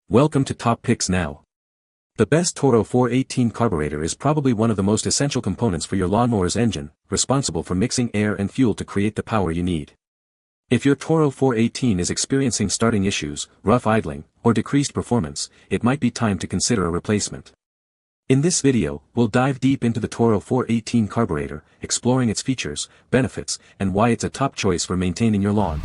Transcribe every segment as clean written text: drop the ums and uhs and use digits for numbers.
Welcome to Top Picks Now. The best Toro 418 carburetor is probably one of the most essential components for your lawnmower's engine, responsible for mixing air and fuel to create the power you need. If your Toro 418 is experiencing starting issues, rough idling, or decreased performance, it might be time to consider a replacement. In this video, we'll dive deep into the Toro 418 carburetor, exploring its features, benefits, and why it's a top choice for maintaining your lawn.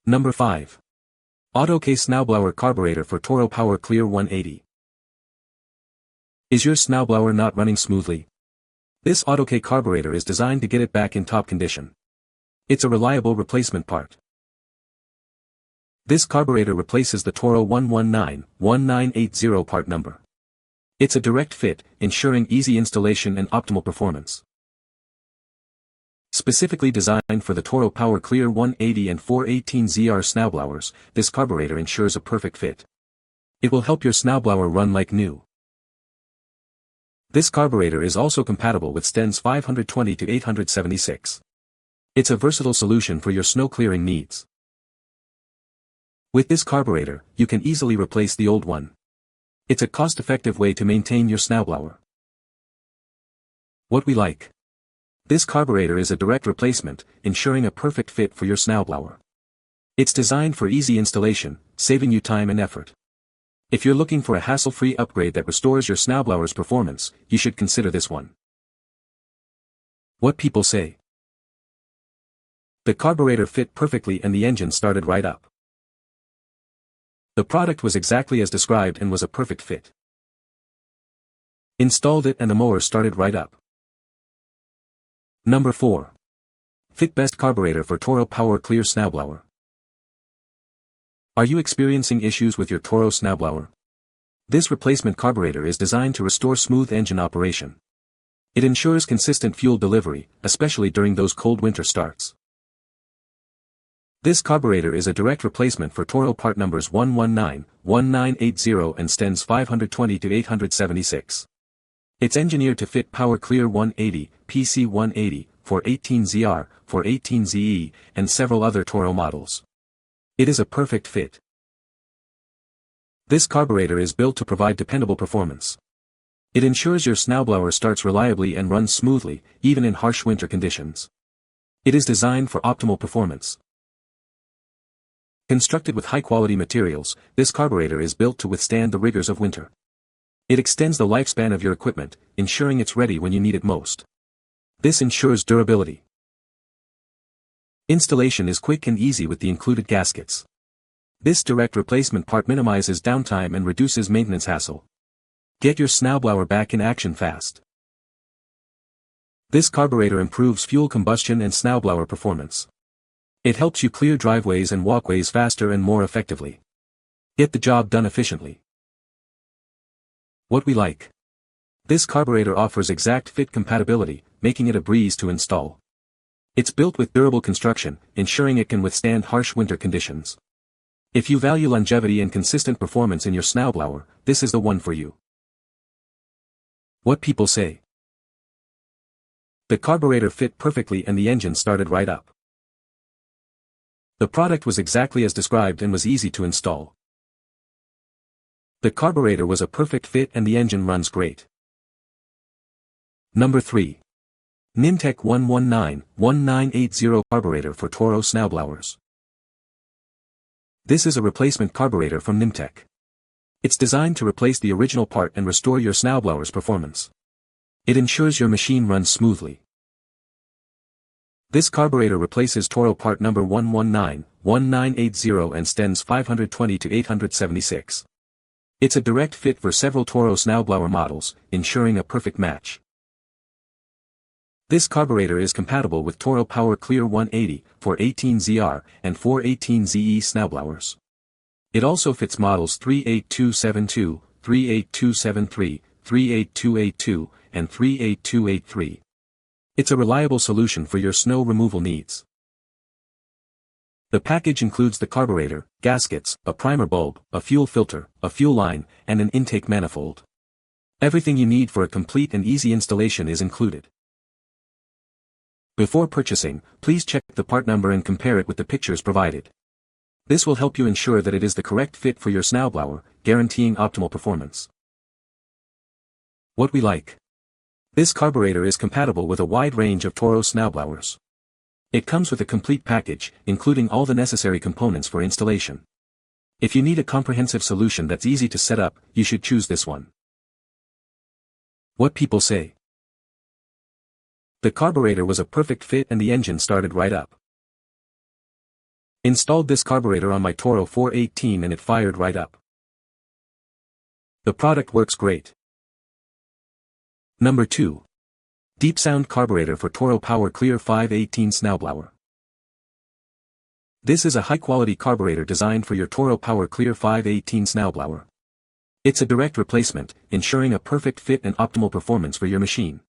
Number 5. AUTOKAY Snowblower Carburetor for Toro Power Clear 180. Is your snowblower not running smoothly? This AUTOKAY carburetor is designed to get it back in top condition. It's a reliable replacement part. This carburetor replaces the Toro 119-1980 part number. It's a direct fit, ensuring easy installation and optimal performance. Specifically designed for the Toro Power Clear 180 and 418ZR snowblowers, this carburetor ensures a perfect fit. It will help your snowblower run like new. This carburetor is also compatible with Stens 520 to 876. It's a versatile solution for your snow clearing needs. With this carburetor, you can easily replace the old one. It's a cost-effective way to maintain your snowblower. What we like. This carburetor is a direct replacement, ensuring a perfect fit for your snowblower. It's designed for easy installation, saving you time and effort. If you're looking for a hassle-free upgrade that restores your snowblower's performance, you should consider this one. What people say. The carburetor fit perfectly and the engine started right up. The product was exactly as described and was a perfect fit. Installed it and the mower started right up. Number 4. FitBest Carburetor for Toro Power Clear Snowblower. Are you experiencing issues with your Toro snowblower? This replacement carburetor is designed to restore smooth engine operation. It ensures consistent fuel delivery, especially during those cold winter starts. This carburetor is a direct replacement for Toro part numbers 119-1980 and Stens 520 to 876. It's engineered to fit Power Clear 180, PC 180, 418ZR, 418ZE, and several other Toro models. It is a perfect fit. This carburetor is built to provide dependable performance. It ensures your snowblower starts reliably and runs smoothly, even in harsh winter conditions. It is designed for optimal performance. Constructed with high-quality materials, this carburetor is built to withstand the rigors of winter. It extends the lifespan of your equipment, ensuring it's ready when you need it most. This ensures durability. Installation is quick and easy with the included gaskets. This direct replacement part minimizes downtime and reduces maintenance hassle. Get your snowblower back in action fast. This carburetor improves fuel combustion and snowblower performance. It helps you clear driveways and walkways faster and more effectively. Get the job done efficiently. What we like. This carburetor offers exact fit compatibility, making it a breeze to install. It's built with durable construction, ensuring it can withstand harsh winter conditions. If you value longevity and consistent performance in your snowblower, this is the one for you. What people say. The carburetor fit perfectly and the engine started right up. The product was exactly as described and was easy to install. The carburetor was a perfect fit and the engine runs great. Number 3. NIMTEK 119-1980 carburetor for Toro snowblowers. This is a replacement carburetor from NIMTEK. It's designed to replace the original part and restore your snowblower's performance. It ensures your machine runs smoothly. This carburetor replaces Toro part number 119-1980 and Stens 520 to 876. It's a direct fit for several Toro snowblower models, ensuring a perfect match. This carburetor is compatible with Toro Power Clear 180, 418ZR, and 418ZE snowblowers. It also fits models 38272, 38273, 38282, and 38283. It's a reliable solution for your snow removal needs. The package includes the carburetor, gaskets, a primer bulb, a fuel filter, a fuel line, and an intake manifold. Everything you need for a complete and easy installation is included. Before purchasing, please check the part number and compare it with the pictures provided. This will help you ensure that it is the correct fit for your snowblower, guaranteeing optimal performance. What we like. This carburetor is compatible with a wide range of Toro snowblowers. It comes with a complete package, including all the necessary components for installation. If you need a comprehensive solution that's easy to set up, you should choose this one. What people say. The carburetor was a perfect fit and the engine started right up. Installed this carburetor on my Toro 418 and it fired right up. The product works great. Number 2. DEEPSOUND carburetor for Toro Power Clear 518 Snowblower. This is a high-quality carburetor designed for your Toro Power Clear 518 Snowblower. It's a direct replacement, ensuring a perfect fit and optimal performance for your machine.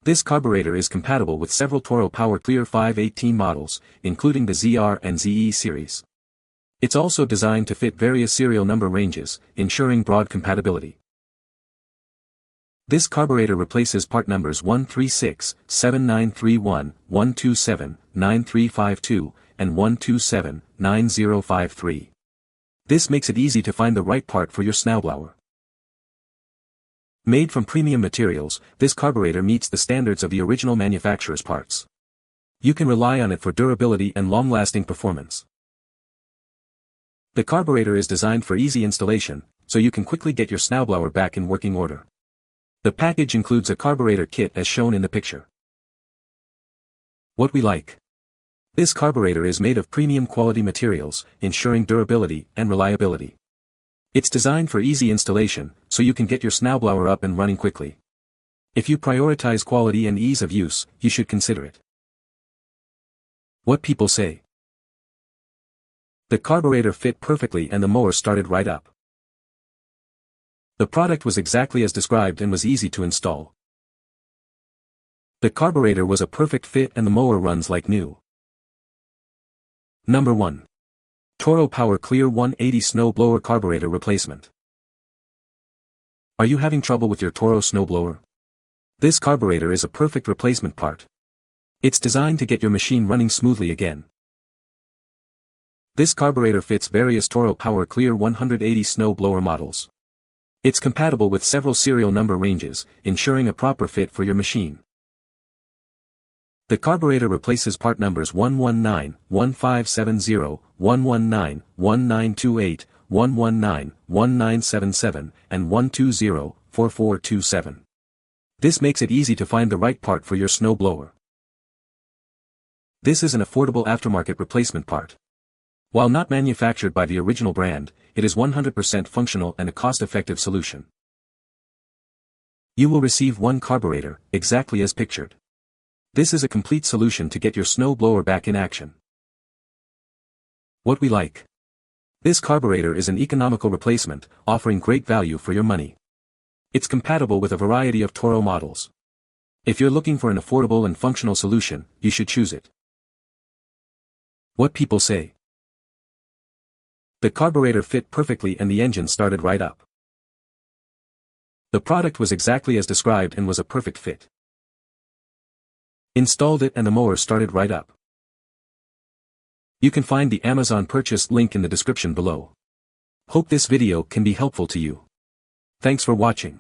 This carburetor is compatible with several Toro Power Clear 518 models, including the ZR and ZE series. It's also designed to fit various serial number ranges, ensuring broad compatibility. This carburetor replaces part numbers 136, 7931, 127, 9352, and 127, 9053. This makes it easy to find the right part for your snowblower. Made from premium materials, this carburetor meets the standards of the original manufacturer's parts. You can rely on it for durability and long-lasting performance. The carburetor is designed for easy installation, so you can quickly get your snowblower back in working order. The package includes a carburetor kit as shown in the picture. What we like. This carburetor is made of premium quality materials, ensuring durability and reliability. It's designed for easy installation, so you can get your snowblower up and running quickly. If you prioritize quality and ease of use, you should consider it. What people say. The carburetor fit perfectly and the mower started right up. The product was exactly as described and was easy to install. The carburetor was a perfect fit and the mower runs like new. Number 1. Toro Power Clear 180 Snowblower Carburetor Replacement. Are you having trouble with your Toro snowblower? This carburetor is a perfect replacement part. It's designed to get your machine running smoothly again. This carburetor fits various Toro Power Clear 180 snowblower models. It's compatible with several serial number ranges, ensuring a proper fit for your machine. The carburetor replaces part numbers 119, 1570, 119, 1928, 119, 1977, and 120, 4427. This makes it easy to find the right part for your snowblower. This is an affordable aftermarket replacement part. While not manufactured by the original brand, it is 100% functional and a cost-effective solution. You will receive one carburetor, exactly as pictured. This is a complete solution to get your snowblower back in action. What we like. This carburetor is an economical replacement, offering great value for your money. It's compatible with a variety of Toro models. If you're looking for an affordable and functional solution, you should choose it. What people say. The carburetor fit perfectly and the engine started right up. The product was exactly as described and was a perfect fit. Installed it and the mower started right up. You can find the Amazon purchase link in the description below. Hope this video can be helpful to you. Thanks for watching.